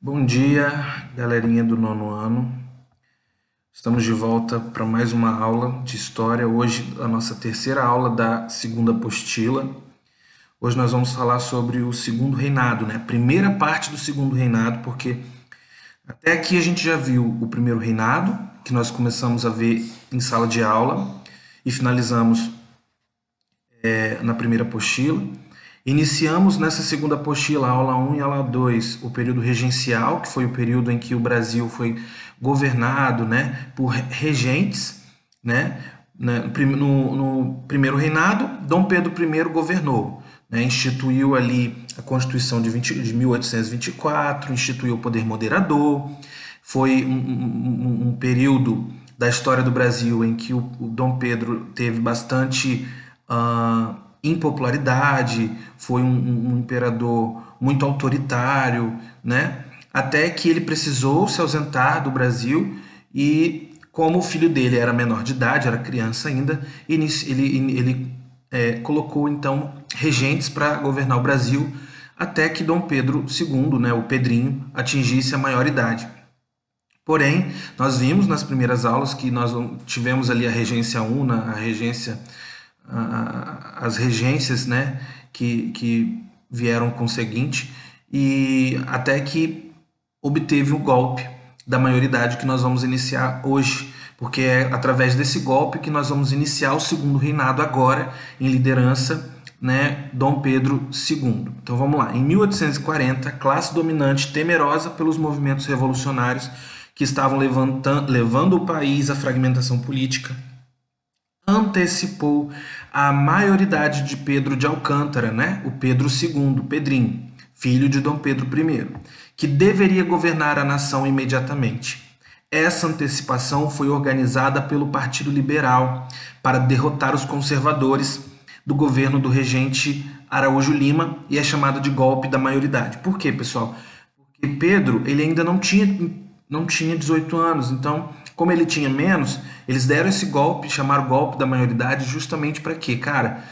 Bom dia, galerinha do nono ano. Estamos de volta para mais uma aula de história. Hoje, a nossa terceira aula da segunda apostila. Hoje nós vamos falar sobre o segundo reinado, né? A primeira parte do segundo reinado, porque até aqui a gente já viu o primeiro reinado, que nós começamos a ver em sala de aula e finalizamos na primeira apostila. Iniciamos nessa segunda apostila, aula 1 e aula 2, o período regencial, que foi o período em que o Brasil foi governado, né, por regentes. Né? No primeiro reinado, Dom Pedro I governou, né, instituiu ali a Constituição de 1824, instituiu o poder moderador. Foi um período da história do Brasil em que o Dom Pedro teve bastante impopularidade, foi um imperador muito autoritário, né? Até que ele precisou se ausentar do Brasil e, como o filho dele era menor de idade, era criança ainda, ele colocou então regentes para governar o Brasil até que Dom Pedro II, né, o Pedrinho, atingisse a maioridade. Porém, nós vimos nas primeiras aulas que nós tivemos ali a regência una, a regência, as regências, né, que vieram com o seguinte, e até que obteve o golpe da maioridade que nós vamos iniciar hoje, porque é através desse golpe que nós vamos iniciar o segundo reinado agora, em liderança, né, Dom Pedro II. Então vamos lá. Em 1840, a classe dominante, temerosa pelos movimentos revolucionários que estavam levando o país à fragmentação política, antecipou a maioridade de Pedro de Alcântara, né? O Pedro II, Pedrinho, filho de Dom Pedro I, que deveria governar a nação imediatamente. Essa antecipação foi organizada pelo Partido Liberal para derrotar os conservadores do governo do regente Araújo Lima e é chamada de golpe da maioridade. Por quê, pessoal? Porque Pedro ele ainda não tinha 18 anos, então, como ele tinha menos, eles deram esse golpe, chamaram golpe da maioridade, justamente para quê? Cara,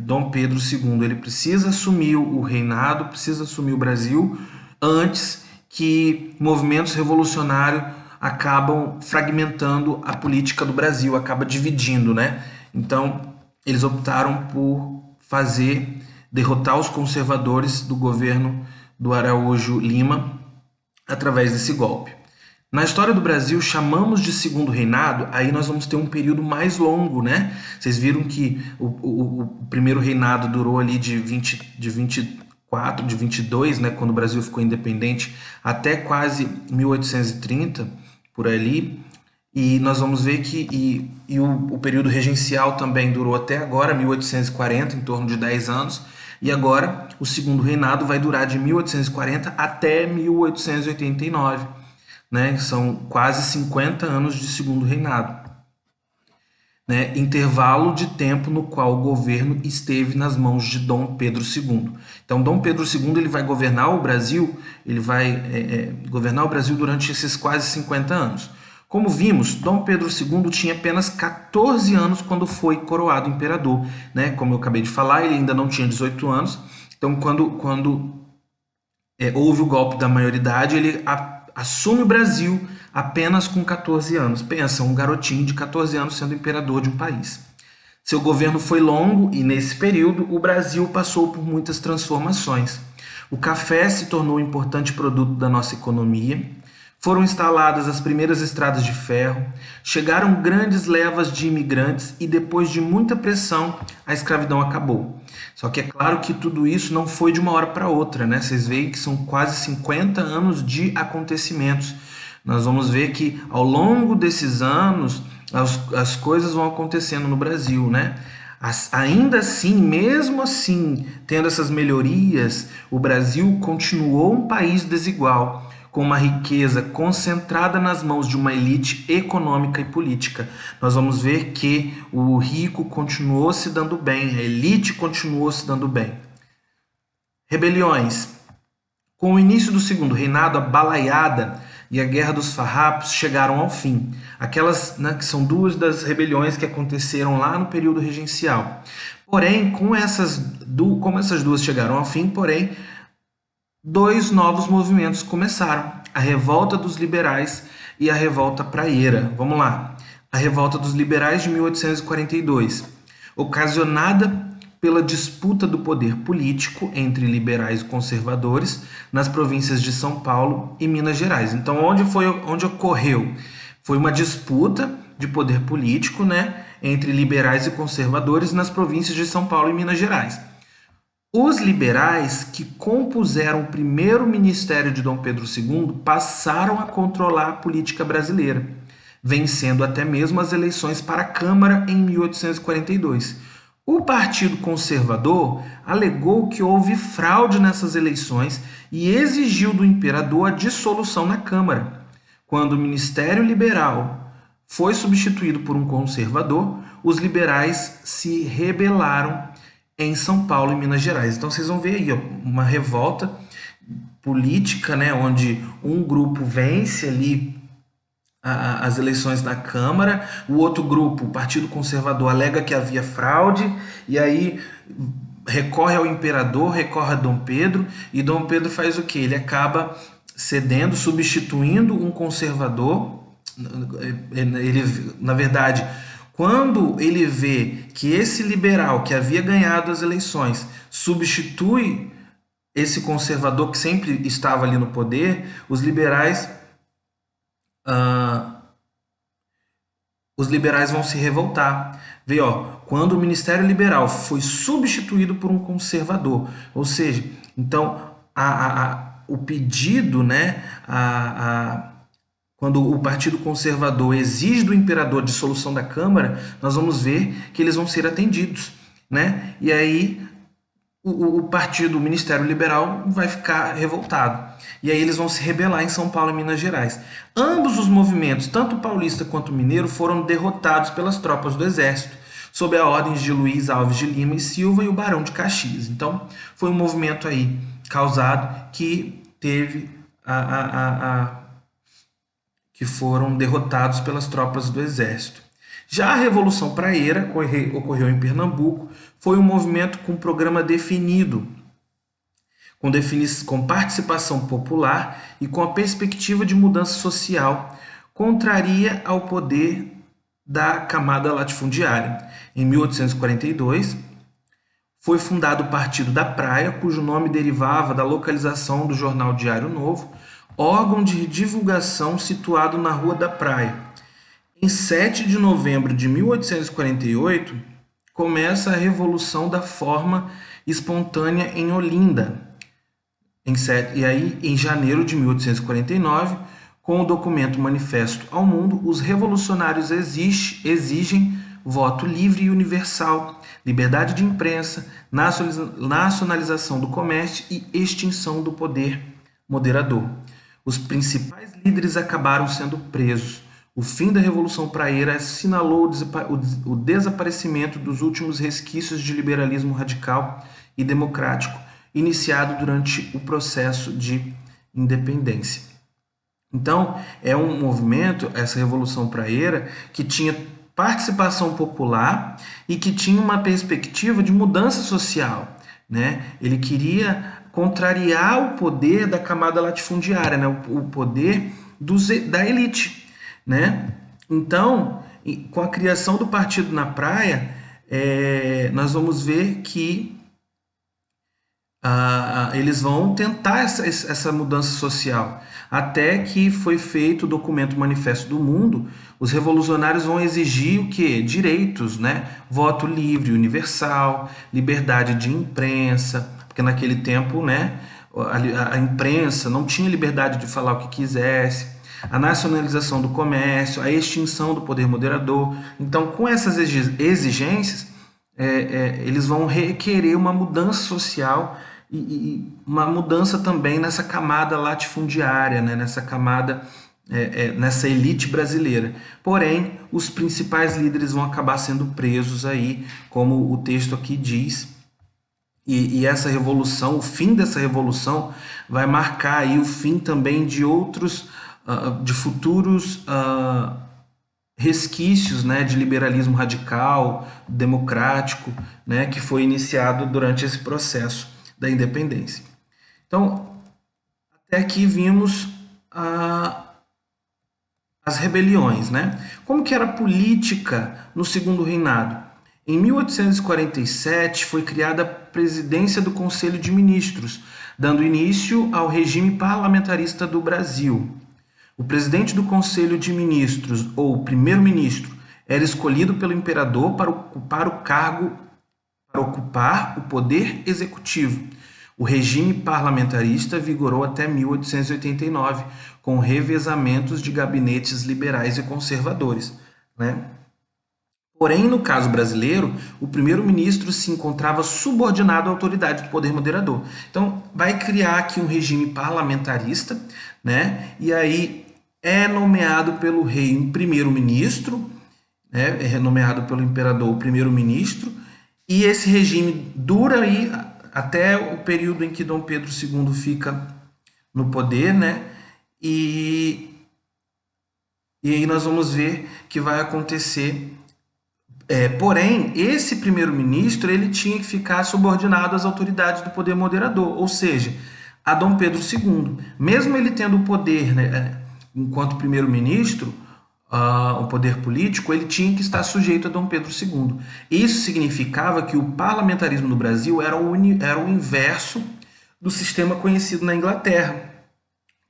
Dom Pedro II, ele precisa assumir o reinado, precisa assumir o Brasil antes que movimentos revolucionários acabam fragmentando a política do Brasil, acaba dividindo, né? Então, eles optaram por derrotar os conservadores do governo do Araújo Lima através desse golpe. Na história do Brasil, chamamos de segundo reinado, aí nós vamos ter um período mais longo, né? Vocês viram que o primeiro reinado durou ali de 24, de 22, né, quando o Brasil ficou independente, até quase 1830, por ali. E nós vamos ver que o período regencial também durou até agora, 1840, em torno de 10 anos. E agora o segundo reinado vai durar de 1840 até 1889. Né? São quase 50 anos de segundo reinado. Né? Intervalo de tempo no qual o governo esteve nas mãos de Dom Pedro II. Então, Dom Pedro II ele vai governar o Brasil, ele vai governar o Brasil durante esses quase 50 anos. Como vimos, Dom Pedro II tinha apenas 14 anos quando foi coroado imperador. Né? Como eu acabei de falar, ele ainda não tinha 18 anos. Então, quando houve o golpe da maioridade, ele assume o Brasil apenas com 14 anos. Pensa, um garotinho de 14 anos sendo imperador de um país. Seu governo foi longo e, nesse período, o Brasil passou por muitas transformações. O café se tornou um importante produto da nossa economia. Foram instaladas as primeiras estradas de ferro, chegaram grandes levas de imigrantes e, depois de muita pressão, a escravidão acabou. Só que é claro que tudo isso não foi de uma hora para outra, né? Vocês veem que são quase 50 anos de acontecimentos. Nós vamos ver que ao longo desses anos as coisas vão acontecendo no Brasil, né? Ainda assim, mesmo assim, tendo essas melhorias, o Brasil continuou um país desigual, com uma riqueza concentrada nas mãos de uma elite econômica e política. Nós vamos ver que o rico continuou se dando bem, a elite continuou se dando bem. Rebeliões. Com o início do segundo reinado, a balaiada e a Guerra dos Farrapos chegaram ao fim. Aquelas, né, que são duas das rebeliões que aconteceram lá no período regencial. Porém, como essas duas chegaram ao fim, porém, dois novos movimentos começaram: a Revolta dos Liberais e a Revolta Praieira. Vamos lá. A Revolta dos Liberais de 1842, ocasionada pela disputa do poder político entre liberais e conservadores nas províncias de São Paulo e Minas Gerais. Então, onde ocorreu? Foi uma disputa de poder político, né, entre liberais e conservadores nas províncias de São Paulo e Minas Gerais. Os liberais, que compuseram o primeiro ministério de Dom Pedro II, passaram a controlar a política brasileira, vencendo até mesmo as eleições para a Câmara em 1842. O Partido Conservador alegou que houve fraude nessas eleições e exigiu do imperador a dissolução na Câmara. Quando o Ministério Liberal foi substituído por um conservador, os liberais se rebelaram em São Paulo e Minas Gerais. Então vocês vão ver aí, ó, uma revolta política, né, onde um grupo vence ali as eleições na Câmara, o outro grupo, o Partido Conservador, alega que havia fraude, e aí recorre ao imperador, recorre a Dom Pedro, e Dom Pedro faz o quê? Ele acaba cedendo, substituindo um conservador. Ele, na verdade, quando ele vê que esse liberal que havia ganhado as eleições substitui esse conservador que sempre estava ali no poder, os liberais vão se revoltar. Vê, ó, quando o Ministério Liberal foi substituído por um conservador, ou seja, então o pedido, né, quando o Partido Conservador exige do imperador a dissolução da Câmara, nós vamos ver que eles vão ser atendidos, né? E aí o Ministério Liberal vai ficar revoltado. E aí eles vão se rebelar em São Paulo e Minas Gerais. Ambos os movimentos, tanto o paulista quanto o mineiro, foram derrotados pelas tropas do Exército, sob a ordem de Luiz Alves de Lima e Silva e o Barão de Caxias. Então, foi um movimento aí causado que teve que foram derrotados pelas tropas do Exército. Já a Revolução Praieira ocorreu em Pernambuco, foi um movimento com programa definido, com participação popular e com a perspectiva de mudança social, contraria ao poder da camada latifundiária. Em 1842, foi fundado o Partido da Praia, cujo nome derivava da localização do jornal Diário Novo, órgão de divulgação situado na Rua da Praia. Em 7 de novembro de 1848, começa a Revolução da Forma Espontânea em Olinda. E aí, em janeiro de 1849, com o documento Manifesto ao Mundo, os revolucionários exigem voto livre e universal, liberdade de imprensa, nacionalização do comércio e extinção do poder moderador. Os principais líderes acabaram sendo presos. O fim da Revolução Praieira assinalou o desaparecimento dos últimos resquícios de liberalismo radical e democrático iniciado durante o processo de independência. Então, é um movimento, essa Revolução Praieira, que tinha participação popular e que tinha uma perspectiva de mudança social, né? Ele queria contrariar o poder da camada latifundiária, né? O poder da elite, né? Então, com a criação do Partido na Praia, nós vamos ver que eles vão tentar essa mudança social, até que foi feito o documento Manifesto do Mundo. Os revolucionários vão exigir o quê? Direitos, né? Voto livre, universal, liberdade de imprensa, porque naquele tempo, né, a imprensa não tinha liberdade de falar o que quisesse, a nacionalização do comércio, a extinção do poder moderador. Então, com essas exigências, eles vão requerer uma mudança social e uma mudança também nessa camada latifundiária, né? Nessa camada, nessa elite brasileira. Porém, os principais líderes vão acabar sendo presos aí, como o texto aqui diz. E essa revolução, o fim dessa revolução, vai marcar aí o fim também de outros, de futuros resquícios, né, de liberalismo radical, democrático, né, que foi iniciado durante esse processo da independência. Então, E aqui vimos as rebeliões, né? Como que era a política no segundo reinado? Em 1847 foi criada a presidência do Conselho de Ministros, dando início ao regime parlamentarista do Brasil. O presidente do Conselho de Ministros, ou primeiro-ministro, era escolhido pelo imperador para ocupar o poder executivo. O regime parlamentarista vigorou até 1889, com revezamentos de gabinetes liberais e conservadores, né? Porém, no caso brasileiro, o primeiro-ministro se encontrava subordinado à autoridade do poder moderador. Então, vai criar aqui um regime parlamentarista, né? E aí é nomeado pelo rei um primeiro-ministro, né? É nomeado pelo imperador o primeiro-ministro, e esse regime dura aí até o período em que Dom Pedro II fica no poder, né? E aí nós vamos ver que vai acontecer. Porém, esse primeiro-ministro ele tinha que ficar subordinado às autoridades do poder moderador, ou seja, a Dom Pedro II. Mesmo ele tendo o poder, né, enquanto primeiro-ministro, o poder político, ele tinha que estar sujeito a Dom Pedro II. Isso significava que o parlamentarismo no Brasil era o inverso do sistema conhecido na Inglaterra.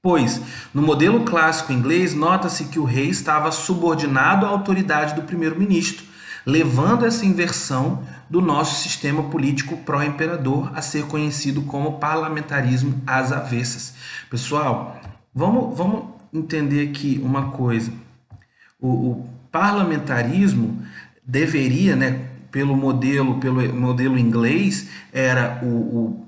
Pois, no modelo clássico inglês, nota-se que o rei estava subordinado à autoridade do primeiro-ministro, levando essa inversão do nosso sistema político pró-imperador a ser conhecido como parlamentarismo às avessas. Pessoal, vamos entender aqui uma coisa. O parlamentarismo deveria, né, pelo modelo inglês, era o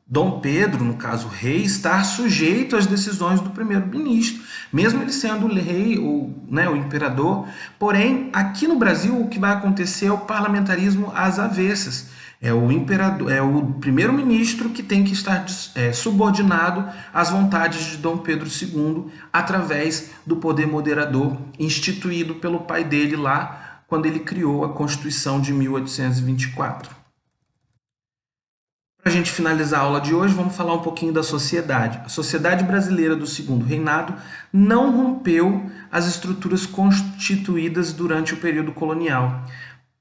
Dom Pedro, no caso o rei, estar sujeito às decisões do primeiro-ministro, mesmo ele sendo o rei ou, né, o imperador. Porém, aqui no Brasil, o que vai acontecer é o parlamentarismo às avessas. É o imperador, é o primeiro-ministro que tem que estar subordinado às vontades de Dom Pedro II através do poder moderador instituído pelo pai dele lá quando ele criou a Constituição de 1824. Para a gente finalizar a aula de hoje, vamos falar um pouquinho da sociedade. A sociedade brasileira do Segundo Reinado não rompeu as estruturas constituídas durante o período colonial,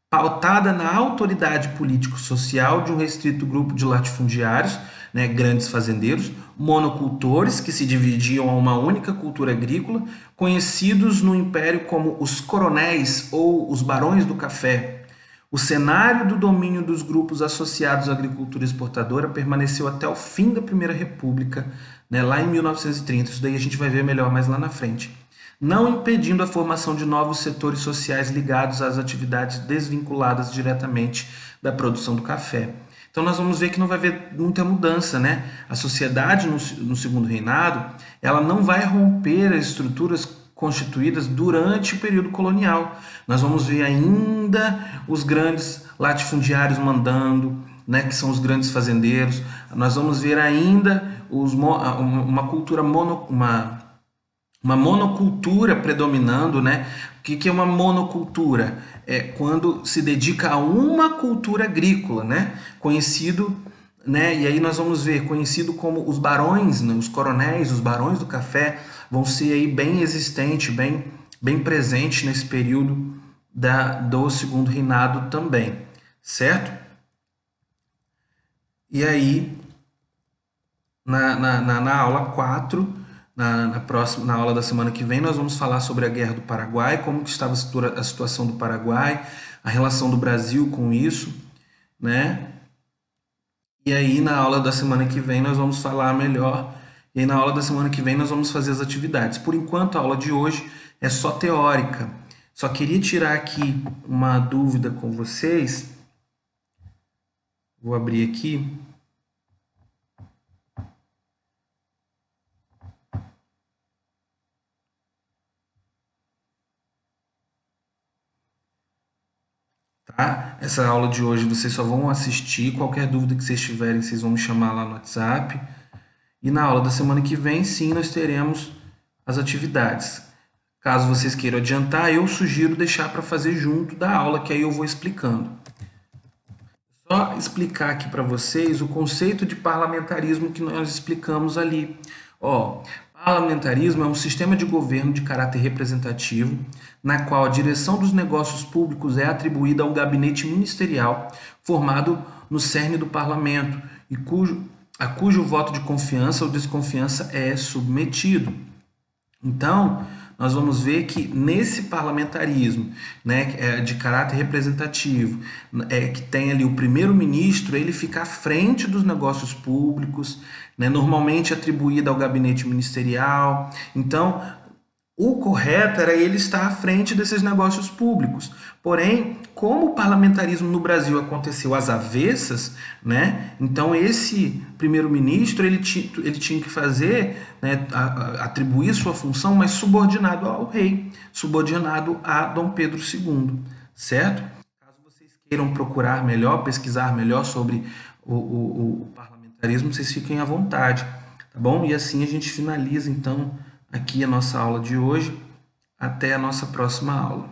pautada na autoridade político-social de um restrito grupo de latifundiários, né, grandes fazendeiros, monocultores que se dividiam a uma única cultura agrícola, conhecidos no Império como os coronéis ou os barões do café. O cenário do domínio dos grupos associados à agricultura exportadora permaneceu até o fim da Primeira República, né, lá em 1930. Isso daí a gente vai ver melhor mais lá na frente, não impedindo a formação de novos setores sociais ligados às atividades desvinculadas diretamente da produção do café. Então nós vamos ver que não vai haver muita mudança, né? A sociedade no Segundo Reinado, ela não vai romper as estruturas constituídas durante o período colonial. Nós vamos ver ainda os grandes latifundiários mandando, né, que são os grandes fazendeiros. Nós vamos ver ainda uma cultura uma monocultura predominando, né? O que é uma monocultura? É quando se dedica a uma cultura agrícola, né? Conhecido, né? E aí nós vamos ver, conhecido como os barões, né? Os coronéis, os barões do café, vão ser aí bem existentes, bem presentes nesse período do Segundo Reinado também, certo? E aí, na aula 4, na aula da semana que vem, nós vamos falar sobre a Guerra do Paraguai, como que estava a situação do Paraguai, a relação do Brasil com isso, né? E aí, na aula da semana que vem, nós vamos falar melhor. E aí, na aula da semana que vem, nós vamos fazer as atividades. Por enquanto, a aula de hoje é só teórica. Só queria tirar aqui uma dúvida com vocês. Vou abrir aqui. Tá? Essa aula de hoje vocês só vão assistir. Qualquer dúvida que vocês tiverem, vocês vão me chamar lá no WhatsApp. E na aula da semana que vem, sim, nós teremos as atividades. Caso vocês queiram adiantar, eu sugiro deixar para fazer junto da aula, que aí eu vou explicando. Só explicar aqui para vocês o conceito de parlamentarismo que nós explicamos ali. Ó, parlamentarismo é um sistema de governo de caráter representativo, na qual a direção dos negócios públicos é atribuída ao gabinete ministerial, formado no cerne do parlamento, e a cujo voto de confiança ou desconfiança é submetido. Então, nós vamos ver que nesse parlamentarismo, né, de caráter representativo, que tem ali o primeiro-ministro, ele fica à frente dos negócios públicos, né, normalmente atribuído ao gabinete ministerial. Então, o correto era ele estar à frente desses negócios públicos. Porém, como o parlamentarismo no Brasil aconteceu às avessas, né, então esse primeiro-ministro ele tinha que fazer, né, atribuir sua função, mas subordinado ao rei, subordinado a Dom Pedro II, certo? Caso vocês queiram procurar melhor, pesquisar melhor sobre o parlamentarismo, vocês fiquem à vontade, tá bom? E assim a gente finaliza então aqui a nossa aula de hoje. Até a nossa próxima aula.